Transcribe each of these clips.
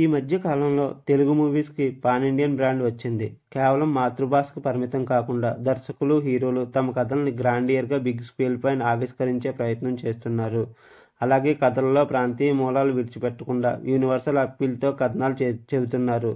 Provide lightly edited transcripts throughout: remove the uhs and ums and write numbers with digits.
ఈ మధ్య కాలంలో తెలుగు మూవీస్కి పాన్ ఇండియన్ బ్రాండ్ వచ్చింది. కేవలం మాతృభాషకు పరిమితం కాకుండా దర్శకులు, హీరోలు తమ కథల్ని గ్రాండియర్గా బిగ్ స్క్రీన్ పైన ఆవిష్కరించే ప్రయత్నం చేస్తున్నారు. అలాగే కథలలో ప్రాంతీయ మూలాలు విడిచిపెట్టకుండా యూనివర్సల్ అప్పీల్తో కథనాలు చెబుతున్నారు.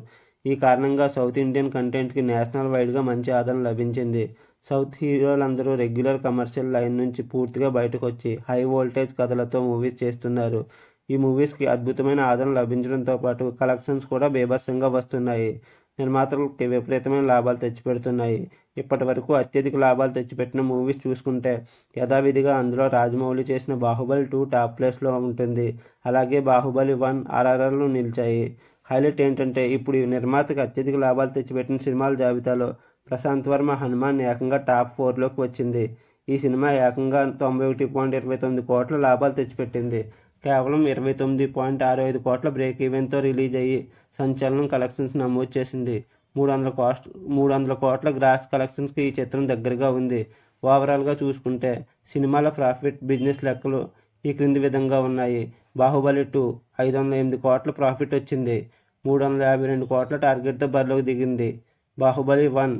ఈ కారణంగా సౌత్ ఇండియన్ కంటెంట్కి నేషనల్ వైడ్గా మంచి ఆదరణ లభించింది. సౌత్ హీరోలందరూ రెగ్యులర్ కమర్షియల్ లైన్ నుంచి పూర్తిగా బయటకు వచ్చి హై వోల్టేజ్ కథలతో మూవీస్ చేస్తున్నారు. ఈ మూవీస్కి అద్భుతమైన ఆదరణ లభించడంతో పాటు కలెక్షన్స్ కూడా బీభత్సంగా వస్తున్నాయి. నిర్మాతలకి విపరీతమైన లాభాలు తెచ్చిపెడుతున్నాయి. ఇప్పటి వరకు అత్యధిక లాభాలు తెచ్చిపెట్టిన మూవీస్ చూసుకుంటే యథావిధిగా అందులో రాజమౌళి చేసిన బాహుబలి 2 టాప్ ప్లేస్లో ఉంటుంది. అలాగే బాహుబలి 1, RRRలు నిలిచాయి. హైలైట్ ఏంటంటే ఇప్పుడు నిర్మాతకి అత్యధిక లాభాలు తెచ్చిపెట్టిన సినిమాల జాబితాలో ప్రశాంత్ వర్మ హనుమాన్ ఏకంగా టాప్ 4లోకి వచ్చింది. ఈ సినిమా ఏకంగా 91.29 కోట్ల లాభాలు తెచ్చిపెట్టింది. కేవలం 29.65 కోట్ల బ్రేక్ ఈవెన్తో రిలీజ్ అయ్యి సంచలనం కలెక్షన్స్ నమోదు చేసింది. 300 కోట్ల గ్రాస్ కలెక్షన్స్కి ఈ చిత్రం దగ్గరగా ఉంది. ఓవరాల్గా చూసుకుంటే సినిమాల ప్రాఫిట్, బిజినెస్ లెక్కలు ఈ క్రింది విధంగా ఉన్నాయి. బాహుబలి 2 508 కోట్ల ప్రాఫిట్ వచ్చింది. 352 కోట్ల టార్గెట్తో బరిలోకి దిగింది. బాహుబలి 1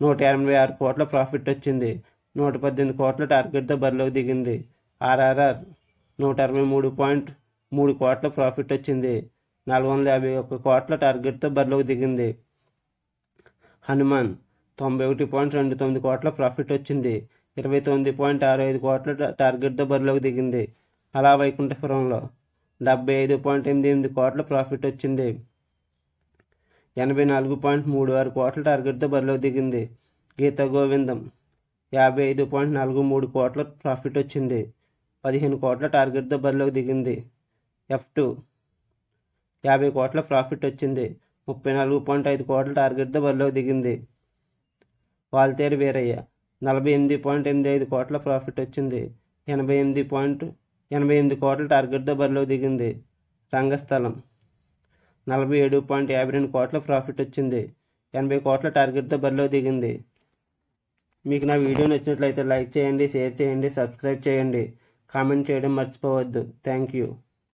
186 కోట్ల ప్రాఫిట్ వచ్చింది. 118 కోట్ల టార్గెట్తో బరిలోకి దిగింది. RRR 163.3 కోట్ల ప్రాఫిట్ వచ్చింది. 451 కోట్ల టార్గెట్తో బరిలోకి దిగింది. హనుమాన్ 91.29 కోట్ల ప్రాఫిట్ వచ్చింది. 29.65 కోట్ల టార్గెట్తో బరిలోకి దిగింది. అలా వైకుంఠపురంలో 75.88 కోట్ల ప్రాఫిట్ వచ్చింది. 84.36 కోట్ల టార్గెట్తో బరిలోకి దిగింది. గీతా గోవిందం 55.43 కోట్ల ప్రాఫిట్ వచ్చింది. 15 కోట్ల టార్గెట్తో బరిలోకి దిగింది. F2 50 కోట్ల ప్రాఫిట్ వచ్చింది. 34.5 కోట్ల టార్గెట్తో బరిలోకి దిగింది. వాల్తేరు వీరయ్య 48.85 కోట్ల ప్రాఫిట్ వచ్చింది. 88 కోట్ల టార్గెట్తో బరిలోకి దిగింది. రంగస్థలం 47.52 కోట్ల ప్రాఫిట్ వచ్చింది. 80 కోట్ల టార్గెట్తో బరిలోకి దిగింది. మీకు నా వీడియో నచ్చినట్లయితే లైక్ చేయండి, షేర్ చేయండి, సబ్స్క్రైబ్ చేయండి, కామెంట్ చేయడం మర్చిపోవద్దు. Thank you.